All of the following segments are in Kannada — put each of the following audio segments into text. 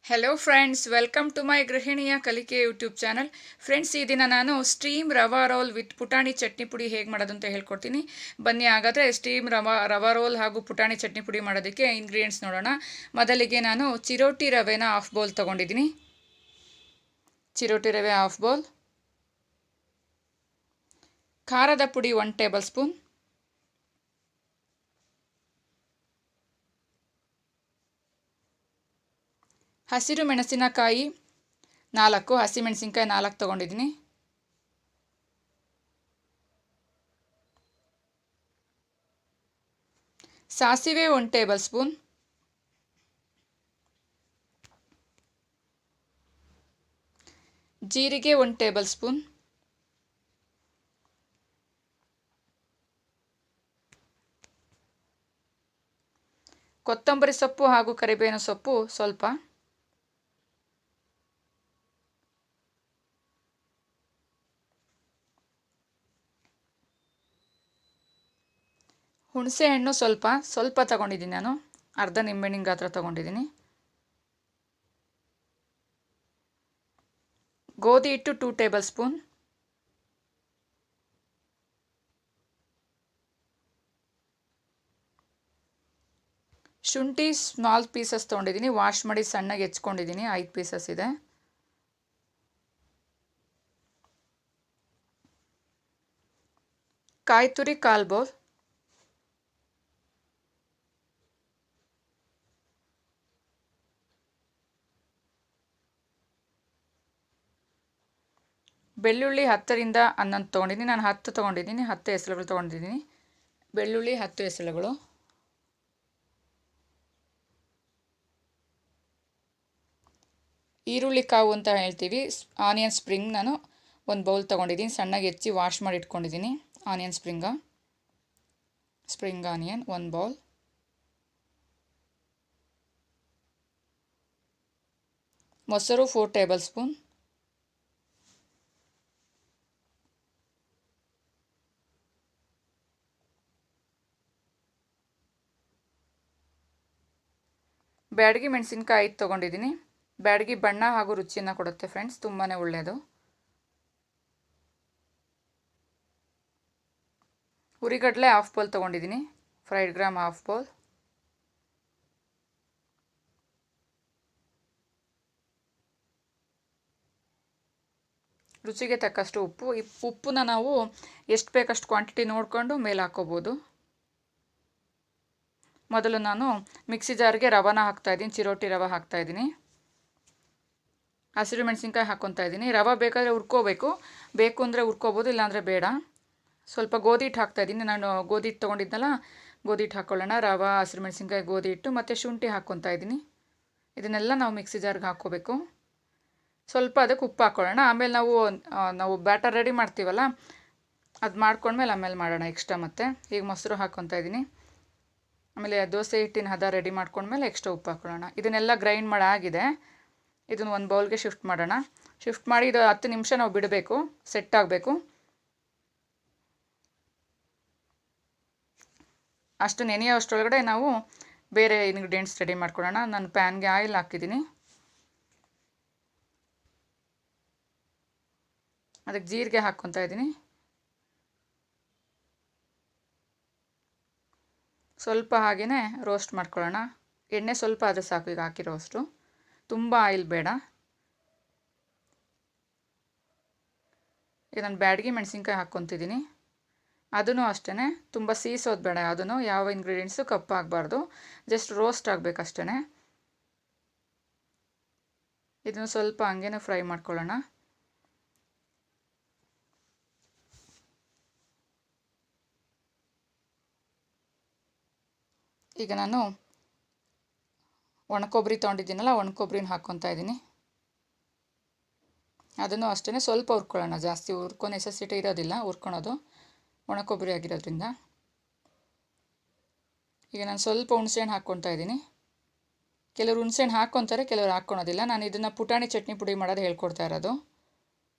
Hello friends, welcome to my ಗೃಹಿಣಿಯ ಕಲಿಕೆ ಯೂಟ್ಯೂಬ್ ಚಾನಲ್. ಫ್ರೆಂಡ್ಸ್, ಈ ದಿನ ನಾನು steam rava roll with putani chutney ಪುಡಿ ಹೇಗೆ ಮಾಡೋದು ಅಂತ ಹೇಳ್ಕೊಡ್ತೀನಿ. ಬನ್ನಿ, ಹಾಗಾದರೆ ಸ್ಟೀಮ್ ರವಾ ರೋಲ್ ಹಾಗೂ ಪುಟಾಣಿ ಚಟ್ನಿ ಪುಡಿ ಮಾಡೋದಕ್ಕೆ ಇಂಗ್ರೀಡಿಯೆಂಟ್ಸ್ ನೋಡೋಣ. ಮೊದಲಿಗೆ ನಾನು ಚಿರೋಟಿ ರವೆನ ಹಾಫ್ ಬೌಲ್ ತೊಗೊಂಡಿದ್ದೀನಿ. ಚಿರೋಟಿ ರವೆ ಹಾಫ್ ಬೌಲ್. ಖಾರದ ಪುಡಿ 1 ಟೇಬಲ್ ಸ್ಪೂನ್. ಹಸಿರು ಮೆಣಸಿನಕಾಯಿ 4, ಹಸಿಮೆಣಸಿನಕಾಯಿ 4 ತೊಗೊಂಡಿದ್ದೀನಿ. ಸಾಸಿವೆ 1 ಟೇಬಲ್ ಸ್ಪೂನ್. ಜೀರಿಗೆ 1 ಟೇಬಲ್ ಸ್ಪೂನ್. ಕೊತ್ತಂಬರಿ ಸೊಪ್ಪು ಹಾಗೂ ಕರಿಬೇವಿನ ಸೊಪ್ಪು ಸ್ವಲ್ಪ. ಹುಣಸೆ ಹಣ್ಣು ಸ್ವಲ್ಪ ತಗೊಂಡಿದ್ದೀನಿ. ನಾನು ಅರ್ಧ ನಿಂಬೆಹಣ್ಣಿನ ಗಾತ್ರ ತಗೊಂಡಿದ್ದೀನಿ. ಗೋಧಿ ಹಿಟ್ಟು 2 ಟೇಬಲ್ ಸ್ಪೂನ್. ಶುಂಠಿ ಸ್ಮಾಲ್ ಪೀಸಸ್ ತೊಗೊಂಡಿದ್ದೀನಿ. ವಾಶ್ ಮಾಡಿ ಸಣ್ಣಗೆ ಹೆಚ್ಕೊಂಡಿದ್ದೀನಿ. 5 ಪೀಸಸ್ ಇದೆ. ಕಾಯಿ ತುರಿ 1/4 ಬೌಲ್. ಬೆಳ್ಳುಳ್ಳಿ 10ರಿಂದ 11 ತೊಗೊಂಡಿದ್ದೀನಿ. ನಾನು 10 ತೊಗೊಂಡಿದ್ದೀನಿ. 10 ಎಸಳುಗಳು ತೊಗೊಂಡಿದ್ದೀನಿ. ಬೆಳ್ಳುಳ್ಳಿ 10 ಎಸಳುಗಳು. ಈರುಳ್ಳಿ ಕಾವು ಅಂತ ಹೇಳ್ತೀವಿ. ಆನಿಯನ್ ಸ್ಪ್ರಿಂಗ್ ನಾನು 1 ಬೌಲ್ ತೊಗೊಂಡಿದ್ದೀನಿ. ಸಣ್ಣಗೆ ಹೆಚ್ಚಿ ವಾಶ್ ಮಾಡಿ ಇಟ್ಕೊಂಡಿದ್ದೀನಿ. Onion spring onion 1 bowl. ಮೊಸರು 4 ಟೇಬಲ್ ಸ್ಪೂನ್. ಬ್ಯಾಡಗಿ ಮೆಣಸಿನ್ಕಾಯಿ 5 ತೊಗೊಂಡಿದ್ದೀನಿ. ಬ್ಯಾಡಗಿ ಬಣ್ಣ ಹಾಗೂ ರುಚಿಯನ್ನು ಕೊಡುತ್ತೆ ಫ್ರೆಂಡ್ಸ್, ತುಂಬಾ ಒಳ್ಳೆಯದು. ಹುರಿಗಡಲೆ 1/2 ಬೌಲ್ ತೊಗೊಂಡಿದ್ದೀನಿ. Fried gram 1/2 bowl. ರುಚಿಗೆ ತಕ್ಕಷ್ಟು ಉಪ್ಪು. ಉಪ್ಪನ್ನ ನಾವು ಎಷ್ಟು ಬೇಕಷ್ಟು ಕ್ವಾಂಟಿಟಿ ನೋಡಿಕೊಂಡು ಮೇಲೆ ಹಾಕ್ಕೋಬೋದು. ಮೊದಲು ನಾನು ಮಿಕ್ಸಿ ಜಾರ್ಗೆ ರವಾನ ಹಾಕ್ತಾಯಿದ್ದೀನಿ. ಚಿರೋಟಿ ರವೆ ಹಾಕ್ತಾಯಿದ್ದೀನಿ. ಹಸಿರು ಮೆಣಸಿನ್ಕಾಯಿ ಹಾಕ್ಕೊತಾ ಇದ್ದೀನಿ. ರವೆ ಬೇಕಾದರೆ ಹುರ್ಕೋಬೇಕು. ಬೇಕು ಅಂದರೆ ಹುರ್ಕೋಬೋದು, ಇಲ್ಲಾಂದರೆ ಬೇಡ. ಸ್ವಲ್ಪ ಗೋಧಿ ಹಿಟ್ಟು ಹಾಕ್ತಾಯಿದ್ದೀನಿ. ನಾನು ಗೋಧಿ ಹಿಟ್ಟು ತೊಗೊಂಡಿದ್ನಲ್ಲ, ಗೋಧಿ ಹಿಟ್ಟು ಹಾಕ್ಕೊಳ್ಳೋಣ. ರವೆ, ಹಸಿರು ಮೆಣಸಿನ್ಕಾಯಿ, ಗೋಧಿ ಹಿಟ್ಟು ಮತ್ತು ಶುಂಠಿ ಹಾಕ್ಕೊತಾ ಇದ್ದೀನಿ. ಇದನ್ನೆಲ್ಲ ನಾವು ಮಿಕ್ಸಿ ಜಾರ್ಗೆ ಹಾಕ್ಕೋಬೇಕು. ಸ್ವಲ್ಪ ಅದಕ್ಕೆ ಉಪ್ಪು ಹಾಕ್ಕೊಳ್ಳೋಣ. ಆಮೇಲೆ ನಾವು ಬ್ಯಾಟರ್ ರೆಡಿ ಮಾಡ್ತೀವಲ್ಲ, ಅದು ಮಾಡ್ಕೊಂಡ್ಮೇಲೆ ಆಮೇಲೆ ಮಾಡೋಣ ಎಕ್ಸ್ಟ್ರಾ. ಮತ್ತು ಈಗ ಮೊಸರು ಹಾಕ್ಕೊತಾ ಇದ್ದೀನಿ. ಆಮೇಲೆ ದೋಸೆ ಹಿಟ್ಟಿನ ಹದ ರೆಡಿ ಮಾಡ್ಕೊಂಡ್ಮೇಲೆ ಎಕ್ಸ್ಟ್ರಾ ಉಪ್ಪು ಹಾಕ್ಕೊಳ್ಳೋಣ. ಇದನ್ನೆಲ್ಲ ಗ್ರೈಂಡ್ ಮಾಡಿ ಆಗಿದೆ. ಇದನ್ನು 1 ಬೌಲ್ಗೆ ಶಿಫ್ಟ್ ಮಾಡೋಣ. ಶಿಫ್ಟ್ ಮಾಡಿ ಇದು 10 ನಿಮಿಷ ನಾವು ಬಿಡಬೇಕು, ಸೆಟ್ ಆಗಬೇಕು. ಅಷ್ಟು ನೆನೆಯೋ ಅಷ್ಟರೊಳಗಡೆ ನಾವು ಬೇರೆ ಇಂಗ್ರೀಡಿಯೆಂಟ್ಸ್ ರೆಡಿ ಮಾಡ್ಕೊಳ್ಳೋಣ. ನಾನು ಪ್ಯಾನ್ಗೆ ಆಯಿಲ್ ಹಾಕಿದ್ದೀನಿ. ಅದಕ್ಕೆ ಜೀರಿಗೆ ಹಾಕ್ಕೊತಾ ಇದ್ದೀನಿ. ಸ್ವಲ್ಪ ಹಾಗೆಯೇ ರೋಸ್ಟ್ ಮಾಡ್ಕೊಳ್ಳೋಣ. ಎಣ್ಣೆ ಸ್ವಲ್ಪ ಆದರೆ ಸಾಕು ಈಗ ಹಾಕಿರೋಷ್ಟು, ತುಂಬ ಆಯಿಲ್ ಬೇಡ. ಈಗ ನಾನು ಬ್ಯಾಡಗಿ ಮೆಣಸಿನ್ಕಾಯಿ ಹಾಕ್ಕೊತಿದ್ದೀನಿ. ಅದೂ ಅಷ್ಟೇ, ತುಂಬ ಸೀಸೋದು ಬೇಡ. ಅದನ್ನು ಯಾವ ಇಂಗ್ರೀಡಿಯೆಂಟ್ಸು ಕಪ್ಪಾಗಬಾರ್ದು, ಜಸ್ಟ್ ರೋಸ್ಟ್ ಆಗಬೇಕಷ್ಟೇ. ಇದನ್ನು ಸ್ವಲ್ಪ ಹಂಗೇ ಫ್ರೈ ಮಾಡ್ಕೊಳ್ಳೋಣ. ಈಗ ನಾನು ಒಣಕೊಬ್ಬರಿ ತೊಗೊಂಡಿದ್ದೀನಲ್ಲ, ಒಣಕೊಬ್ಬರಿನ ಹಾಕ್ಕೊತಾ ಇದ್ದೀನಿ. ಅದನ್ನು ಅಷ್ಟೇ ಸ್ವಲ್ಪ ಹುರ್ಕೊಳ್ಳೋಣ. ಜಾಸ್ತಿ ಹುರ್ಕೋ ನೆಸೆಸಿಟಿ ಇರೋದಿಲ್ಲ ಹುರ್ಕೊಳೋದು, ಒಣಕೊಬ್ಬರಿ ಆಗಿರೋದ್ರಿಂದ. ಈಗ ನಾನು ಸ್ವಲ್ಪ ಹುಣಸೆಹಣ್ಣು ಹಾಕ್ಕೊತಾ ಇದ್ದೀನಿ. ಕೆಲವರು ಹುಣಸೆಹಣ್ಣು ಹಾಕ್ಕೊತಾರೆ, ಕೆಲವರು ಹಾಕ್ಕೊಳೋದಿಲ್ಲ. ನಾನು ಇದನ್ನು ಪುಟಾಣಿ ಚಟ್ನಿ ಪುಡಿ ಮಾಡೋದು ಹೇಳ್ಕೊಡ್ತಾ ಇರೋದು,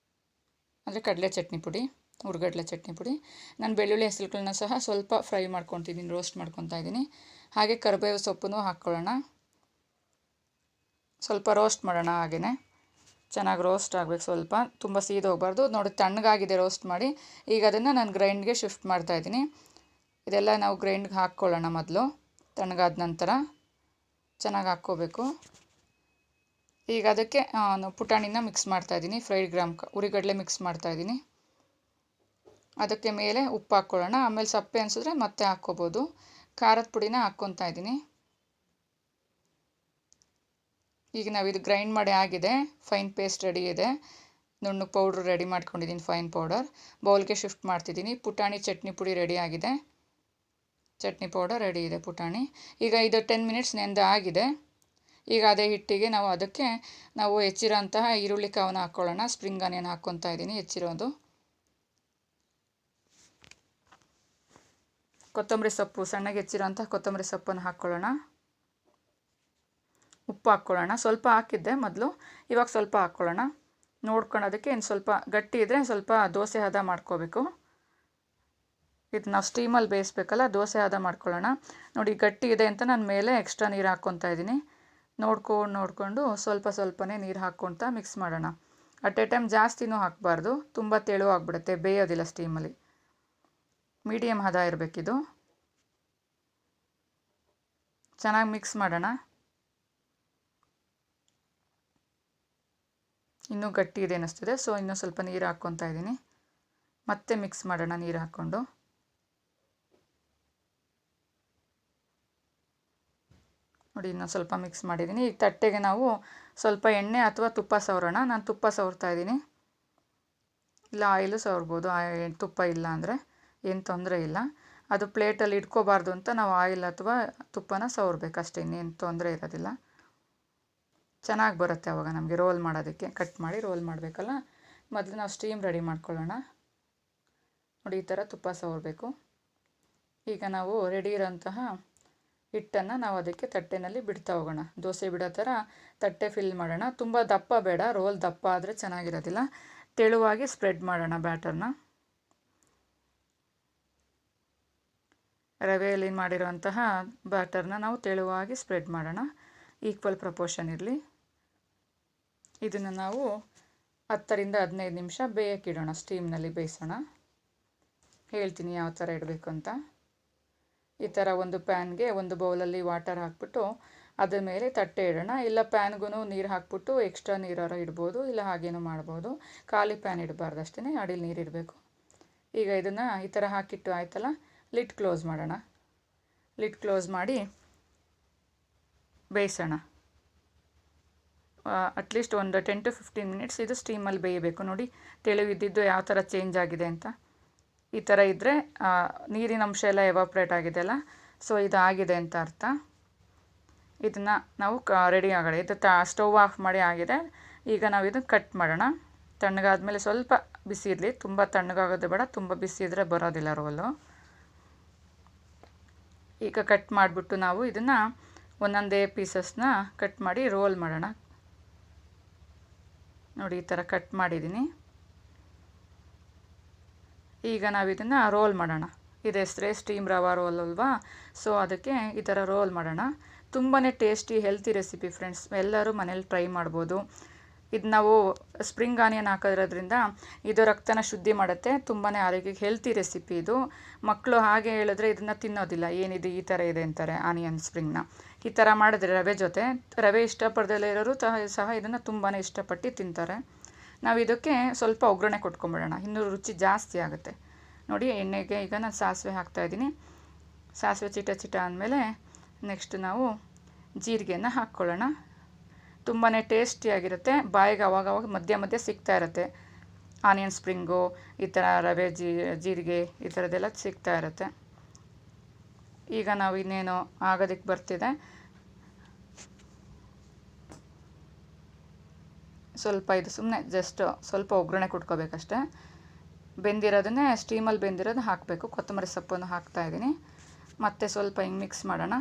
ಅಂದರೆ ಕಡಲೆ ಚಟ್ನಿ ಪುಡಿ, ಹುರ್ಗಡ್ಲೆ ಚಟ್ನಿ ಪುಡಿ. ನಾನು ಬೆಳ್ಳುಳ್ಳಿ ಹೆಸರುಗಳನ್ನ ಸಹ ಸ್ವಲ್ಪ ಫ್ರೈ ಮಾಡ್ಕೊತಿದ್ದೀನಿ, ರೋಸ್ಟ್ ಮಾಡ್ಕೊತಾ ಇದ್ದೀನಿ. ಹಾಗೆ ಕರಿಬೇವು ಸೊಪ್ಪನ್ನು ಹಾಕ್ಕೊಳ್ಳೋಣ. ಸ್ವಲ್ಪ ರೋಸ್ಟ್ ಮಾಡೋಣ. ಹಾಗೆಯೇ ಚೆನ್ನಾಗಿ ರೋಸ್ಟ್ ಆಗಬೇಕು, ಸ್ವಲ್ಪ ತುಂಬ ಸೀದೋಗಬಾರ್ದು. ನೋಡಿ ತಣ್ಣಗಾಗಿದೆ ರೋಸ್ಟ್ ಮಾಡಿ. ಈಗ ಅದನ್ನು ನಾನು ಗ್ರೈಂಡ್ಗೆ ಶಿಫ್ಟ್ ಮಾಡ್ತಾಯಿದ್ದೀನಿ. ಇದೆಲ್ಲ ನಾವು ಗ್ರೈಂಡ್ಗೆ ಹಾಕ್ಕೊಳ್ಳೋಣ. ಮೊದಲು ತಣ್ಣಗಾದ ನಂತರ ಚೆನ್ನಾಗಿ ಹಾಕ್ಕೋಬೇಕು. ಈಗ ಅದಕ್ಕೆ ಪುಟಾಣಿನ ಮಿಕ್ಸ್ ಮಾಡ್ತಾಯಿದ್ದೀನಿ. ಫ್ರೈಡ್ ಉರಿಗಡಲೆ ಮಿಕ್ಸ್ ಮಾಡ್ತಾಯಿದ್ದೀನಿ. ಅದಕ್ಕೆ ಮೇಲೆ ಉಪ್ಪು ಹಾಕ್ಕೊಳ್ಳೋಣ. ಆಮೇಲೆ ಸಪ್ಪೆ ಅನಿಸಿದ್ರೆ ಮತ್ತೆ ಹಾಕ್ಕೋಬೋದು. ಖಾರದ ಪುಡಿನ ಹಾಕ್ಕೊತಾ ಇದ್ದೀನಿ. ಈಗ ನಾವು ಇದು ಗ್ರೈಂಡ್ ಮಾಡಿ ಆಗಿದೆ, ಫೈನ್ ಪೇಸ್ಟ್ ರೆಡಿ ಇದೆ. ನುಣ್ಣಗೆ ಪೌಡ್ರ್ ರೆಡಿ ಮಾಡ್ಕೊಂಡಿದ್ದೀನಿ, ಫೈನ್ ಪೌಡರ್. ಬೌಲ್ಗೆ ಶಿಫ್ಟ್ ಮಾಡ್ತಿದ್ದೀನಿ. ಪುಟಾಣಿ ಚಟ್ನಿ ಪುಡಿ ರೆಡಿ ಆಗಿದೆ. ಚಟ್ನಿ ಪೌಡರ್ ರೆಡಿ ಇದೆ ಪುಟಾಣಿ. ಈಗ ಇದು 10 ಮಿನಿಟ್ಸ್ ನೆಂದು ಆಗಿದೆ. ಈಗ ಅದೇ ಹಿಟ್ಟಿಗೆ ಅದಕ್ಕೆ ನಾವು ಹೆಚ್ಚಿರೋಂತಹ ಈರುಳ್ಳಿ ಕಾವನ್ನ ಹಾಕ್ಕೊಳ್ಳೋಣ. ಸ್ಪ್ರಿಂಗ್ ಆನಿಯನ್ ಹಾಕ್ಕೊತಾ ಇದ್ದೀನಿ, ಹೆಚ್ಚಿರೋದು. ಕೊತ್ತಂಬರಿ ಸೊಪ್ಪು, ಸಣ್ಣಗೆ ಹೆಚ್ಚಿರೋಂಥ ಕೊತ್ತಂಬರಿ ಸೊಪ್ಪನ್ನು ಹಾಕ್ಕೊಳ್ಳೋಣ. ಉಪ್ಪು ಹಾಕ್ಕೊಳ್ಳೋಣ. ಸ್ವಲ್ಪ ಹಾಕಿದ್ದೆ ಮೊದಲು, ಇವಾಗ ಸ್ವಲ್ಪ ಹಾಕ್ಕೊಳ್ಳೋಣ. ನೋಡ್ಕೊಳ್ಳೋದಕ್ಕೆ ಇನ್ನು ಸ್ವಲ್ಪ ಗಟ್ಟಿ ಇದ್ದರೆ ಸ್ವಲ್ಪ ದೋಸೆ ಹದ ಮಾಡ್ಕೋಬೇಕು. ಇದು ನಾವು ಸ್ಟೀಮಲ್ಲಿ ಬೇಯಿಸ್ಬೇಕಲ್ಲ, ದೋಸೆ ಹದ ಮಾಡ್ಕೊಳ್ಳೋಣ. ನೋಡಿ ಗಟ್ಟಿ ಇದೆ ಅಂತ ನಾನು ಮೇಲೆ ಎಕ್ಸ್ಟ್ರಾ ನೀರು ಹಾಕ್ಕೊತಾ ಇದ್ದೀನಿ. ನೋಡಿಕೊಂಡು ಸ್ವಲ್ಪನೇ ನೀರು ಹಾಕ್ಕೊತಾ ಮಿಕ್ಸ್ ಮಾಡೋಣ. ಅಟ್ ಎ ಟೈಮ್ ಜಾಸ್ತಿನೂ ಹಾಕಬಾರ್ದು, ತುಂಬ ತೆಳು ಆಗಿಬಿಡುತ್ತೆ, ಬೇಯೋದಿಲ್ಲ ಸ್ಟೀಮಲ್ಲಿ. ಮೀಡಿಯಮ್ ಹದ ಇರಬೇಕಿದು. ಚೆನ್ನಾಗಿ ಮಿಕ್ಸ್ ಮಾಡೋಣ. ಇನ್ನೂ ಗಟ್ಟಿ ಇದೆ ಅನ್ನಿಸ್ತಿದೆ, ಸೊ ಇನ್ನೂ ಸ್ವಲ್ಪ ನೀರು ಹಾಕ್ಕೊತಾ ಇದ್ದೀನಿ. ಮತ್ತೆ ಮಿಕ್ಸ್ ಮಾಡೋಣ ನೀರು ಹಾಕ್ಕೊಂಡು. ನೋಡಿ ಇನ್ನೂ ಸ್ವಲ್ಪ ಮಿಕ್ಸ್ ಮಾಡಿದ್ದೀನಿ. ಈಗ ತಟ್ಟೆಗೆ ನಾವು ಸ್ವಲ್ಪ ಎಣ್ಣೆ ಅಥವಾ ತುಪ್ಪ ಸವರೋಣ. ನಾನು ತುಪ್ಪ ಸವರ್ತಾ ಇದ್ದೀನಿ. ಇಲ್ಲ ಆಯಿಲು ಸವರ್ಬೋದು, ತುಪ್ಪ ಇಲ್ಲ ಅಂದರೆ ಏನು ತೊಂದರೆ ಇಲ್ಲ. ಅದು ಪ್ಲೇಟಲ್ಲಿ ಇಟ್ಕೋಬಾರ್ದು ಅಂತ ನಾವು ಆಯಿಲ್ ಅಥವಾ ತುಪ್ಪನ ಸವರ್ಬೇಕಷ್ಟೇ, ಇನ್ನೇನು ತೊಂದರೆ ಇರೋದಿಲ್ಲ. ಚೆನ್ನಾಗಿ ಬರುತ್ತೆ ಆವಾಗ ನಮಗೆ ರೋಲ್ ಮಾಡೋದಕ್ಕೆ. ಕಟ್ ಮಾಡಿ ರೋಲ್ ಮಾಡಬೇಕಲ್ಲ, ಮೊದಲು ನಾವು ಸ್ಟೀಮ್ ರೆಡಿ ಮಾಡ್ಕೊಳ್ಳೋಣ. ನೋಡಿ ಈ ಥರ ತುಪ್ಪ ಸವರಬೇಕು. ಈಗ ನಾವು ರೆಡಿ ಇರೋಂತಹ ಹಿಟ್ಟನ್ನು ನಾವು ಅದಕ್ಕೆ ತಟ್ಟೆನಲ್ಲಿ ಬಿಡ್ತಾ ಹೋಗೋಣ. ದೋಸೆ ಬಿಡೋ ಥರ ತಟ್ಟೆ ಫಿಲ್ ಮಾಡೋಣ. ತುಂಬ ದಪ್ಪ ಬೇಡ, ರೋಲ್ ದಪ್ಪ ಆದರೆ ಚೆನ್ನಾಗಿರೋದಿಲ್ಲ. ತೆಳುವಾಗಿ ಸ್ಪ್ರೆಡ್ ಮಾಡೋಣ ಬ್ಯಾಟರ್ನ. ರವೆಯಲ್ಲಿ ಮಾಡಿರುವಂತಹ ಬ್ಯಾಟರ್ನ ನಾವು ತೆಳುವಾಗಿ ಸ್ಪ್ರೆಡ್ ಮಾಡೋಣ. ಈಕ್ವಲ್ ಪ್ರಪೋರ್ಷನ್ ಇರಲಿ. ಇದನ್ನು ನಾವು 10 ರಿಂದ 15 ನಿಮಿಷ ಬೇಯಕ್ಕಿಡೋಣ. ಸ್ಟೀಮ್ನಲ್ಲಿ ಬೇಯಿಸೋಣ. ಹೇಳ್ತೀನಿ ಯಾವ ಥರ ಇಡಬೇಕು ಅಂತ. ಈ ಥರ ಒಂದು ಪ್ಯಾನ್ಗೆ ಒಂದು ಬೌಲಲ್ಲಿ ವಾಟರ್ ಹಾಕ್ಬಿಟ್ಟು ಅದ್ರ ಮೇಲೆ ತಟ್ಟೆ ಇಡೋಣ. ಇಲ್ಲ ಪ್ಯಾನ್ಗೂ ನೀರು ಹಾಕ್ಬಿಟ್ಟು ಎಕ್ಸ್ಟ್ರಾ ನೀರಾರ ಇಡ್ಬೋದು, ಇಲ್ಲ ಹಾಗೇನೂ ಮಾಡ್ಬೋದು. ಖಾಲಿ ಪ್ಯಾನ್ ಇಡಬಾರ್ದು ಅಷ್ಟೇ, ಅಡಿಲಿ ನೀರು ಇಡಬೇಕು. ಈಗ ಇದನ್ನು ಈ ಥರ ಹಾಕಿಟ್ಟು ಆಯ್ತಲ್ಲ, ಲಿಡ್ ಕ್ಲೋಸ್ ಮಾಡೋಣ. ಲಿಡ್ ಕ್ಲೋಸ್ ಮಾಡಿ ಬೇಯಿಸೋಣ. ಅಟ್ಲೀಸ್ಟ್ ಒಂದು 10 to 15 ಮಿನಿಟ್ಸ್ ಇದು ಸ್ಟೀಮಲ್ಲಿ ಬೇಯಬೇಕು. ನೋಡಿ ತೆಳುವಿದ್ದಿದ್ದು ಯಾವ ಥರ ಚೇಂಜ್ ಆಗಿದೆ ಅಂತ. ಈ ಥರ ಇದ್ದರೆ ನೀರಿನ ಅಂಶ ಎಲ್ಲ ಎವಾಪ್ರೇಟ್ ಆಗಿದೆ ಅಲ್ಲ, ಸೊ ಇದು ಆಗಿದೆ ಅಂತ ಅರ್ಥ. ಇದನ್ನು ನಾವು ರೆಡಿ ಆಗೋಣ. ಇದು ಸ್ಟವ್ ಆಫ್ ಮಾಡಿ ಆಗಿದೆ. ಈಗ ನಾವು ಇದನ್ನು ಕಟ್ ಮಾಡೋಣ. ತಣ್ಣಗಾದ್ಮೇಲೆ ಸ್ವಲ್ಪ ಬಿಸಿ ಇರಲಿ, ತುಂಬ ತಣ್ಣಗಾಗೋದು ಬೇಡ, ತುಂಬ ಬಿಸಿ ಇದ್ದರೆ ಬರೋದಿಲ್ಲ ರೋಲು. ಈಗ ಕಟ್ ಮಾಡಿಬಿಟ್ಟು ನಾವು ಇದನ್ನು ಒಂದೊಂದೇ ಪೀಸಸ್ನ ಕಟ್ ಮಾಡಿ ರೋಲ್ ಮಾಡೋಣ. ನೋಡಿ ಈ ಥರ ಕಟ್ ಮಾಡಿದ್ದೀನಿ. ಈಗ ನಾವು ಇದನ್ನು ರೋಲ್ ಮಾಡೋಣ. ಇದು ಹೆಸರೇ ಸ್ಟೀಮ್ ರವಾ ರೋಲ್ ಅಲ್ವಾ, ಸೊ ಅದಕ್ಕೆ ಈ ಥರ ರೋಲ್ ಮಾಡೋಣ. ತುಂಬಾ ಟೇಸ್ಟಿ ಹೆಲ್ತಿ ರೆಸಿಪಿ ಫ್ರೆಂಡ್ಸ್, ಎಲ್ಲರೂ ಮನೇಲಿ ಟ್ರೈ ಮಾಡ್ಬೋದು. ಇದು ನಾವು ಸ್ಪ್ರಿಂಗ್ ಆನಿಯನ್ ಹಾಕೋದ್ರಿಂದ ಇದು ರಕ್ತನ ಶುದ್ಧಿ ಮಾಡುತ್ತೆ. ತುಂಬಾ ಆರೋಗ್ಯಕ್ಕೆ ಹೆಲ್ತಿ ರೆಸಿಪಿ ಇದು. ಮಕ್ಕಳು ಹಾಗೆ ಹೇಳಿದ್ರೆ ಇದನ್ನು ತಿನ್ನೋದಿಲ್ಲ, ಏನಿದೆ ಈ ಥರ ಇದೆ ಅಂತಾರೆ ಆನಿಯನ್ ಸ್ಪ್ರಿಂಗ್ನ. ಈ ಥರ ಮಾಡಿದ್ರೆ ರವೆ ಜೊತೆ, ರವೆ ಇಷ್ಟಪಡದಲ್ಲೇ ಇರೋರು ಸಹ ಇದನ್ನು ತುಂಬಾ ಇಷ್ಟಪಟ್ಟು ತಿಂತಾರೆ. ನಾವು ಇದಕ್ಕೆ ಸ್ವಲ್ಪ ಒಗ್ಗರಣೆ ಕೊಟ್ಕೊಂಬಿಡೋಣ, ಇನ್ನೂ ರುಚಿ ಜಾಸ್ತಿ ಆಗುತ್ತೆ. ನೋಡಿ ಎಣ್ಣೆಗೆ ಈಗ ನಾನು ಸಾಸಿವೆ ಹಾಕ್ತಾಯಿದ್ದೀನಿ. ಸಾಸಿವೆ ಚಿಟ ಅಂದಮೇಲೆ ನೆಕ್ಸ್ಟ್ ನಾವು ಜೀರಿಗೆನ ಹಾಕ್ಕೊಳ್ಳೋಣ. ತುಂಬಾ ಟೇಸ್ಟಿಯಾಗಿರುತ್ತೆ. ಬಾಯಿಗೆ ಅವಾಗವಾಗ ಮಧ್ಯೆ ಸಿಗ್ತಾ ಇರುತ್ತೆ. ಆನಿಯನ್ ಸ್ಪ್ರಿಂಗು, ಈ ಥರ ರವೆ ಜೀರಿಗೆ ಈ ಥರದ್ದೆಲ್ಲ ಸಿಗ್ತಾ ಇರುತ್ತೆ. ಈಗ ನಾವು ಇನ್ನೇನು ಆಗೋದಕ್ಕೆ ಬರ್ತಿದೆ. ಸ್ವಲ್ಪ ಇದು ಸುಮ್ಮನೆ ಜಸ್ಟ್ ಸ್ವಲ್ಪ ಒಗ್ಗರಣೆ ಕೊಟ್ಕೋಬೇಕಷ್ಟೆ. ಬೆಂದಿರೋದನ್ನೇ ಸ್ಟೀಮಲ್ಲಿ ಬೆಂದಿರೋದು ಹಾಕಬೇಕು. ಕೊತ್ತಂಬರಿ ಸೊಪ್ಪನ್ನು ಹಾಕ್ತಾಯಿದ್ದೀನಿ. ಮತ್ತು ಸ್ವಲ್ಪ ಹಿಂಗೆ ಮಿಕ್ಸ್ ಮಾಡೋಣ.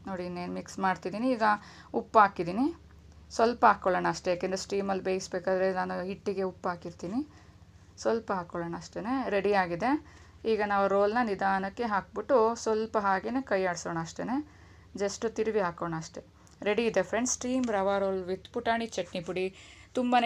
ನೋಡಿ ಇನ್ನೇನು ಮಿಕ್ಸ್ ಮಾಡ್ತಿದ್ದೀನಿ. ಈಗ ಉಪ್ಪು ಹಾಕಿದ್ದೀನಿ, ಸ್ವಲ್ಪ ಹಾಕ್ಕೊಳ್ಳೋಣ ಅಷ್ಟೇ, ಯಾಕೆಂದರೆ ಸ್ಟೀಮಲ್ಲಿ ಬೇಯಿಸ್ಬೇಕಾದ್ರೆ ನಾನು ಹಿಟ್ಟಿಗೆ ಉಪ್ಪು ಹಾಕಿರ್ತೀನಿ. ಸ್ವಲ್ಪ ಹಾಕ್ಕೊಳ್ಳೋಣ ಅಷ್ಟೇ. ರೆಡಿಯಾಗಿದೆ. ಈಗ ನಾವು ರೋಲ್ನ ನಿಧಾನಕ್ಕೆ ಹಾಕ್ಬಿಟ್ಟು ಸ್ವಲ್ಪ ಹಾಗೇ ಕೈ ಆಡಿಸೋಣ ಅಷ್ಟೇ, ಜಸ್ಟ್ ತಿರುವಿ ಹಾಕೋಣ ಅಷ್ಟೇ. ರೆಡಿ ಇದೆ friends, steam rava roll with putani chutney ಪುಡಿ. ತುಂಬಾ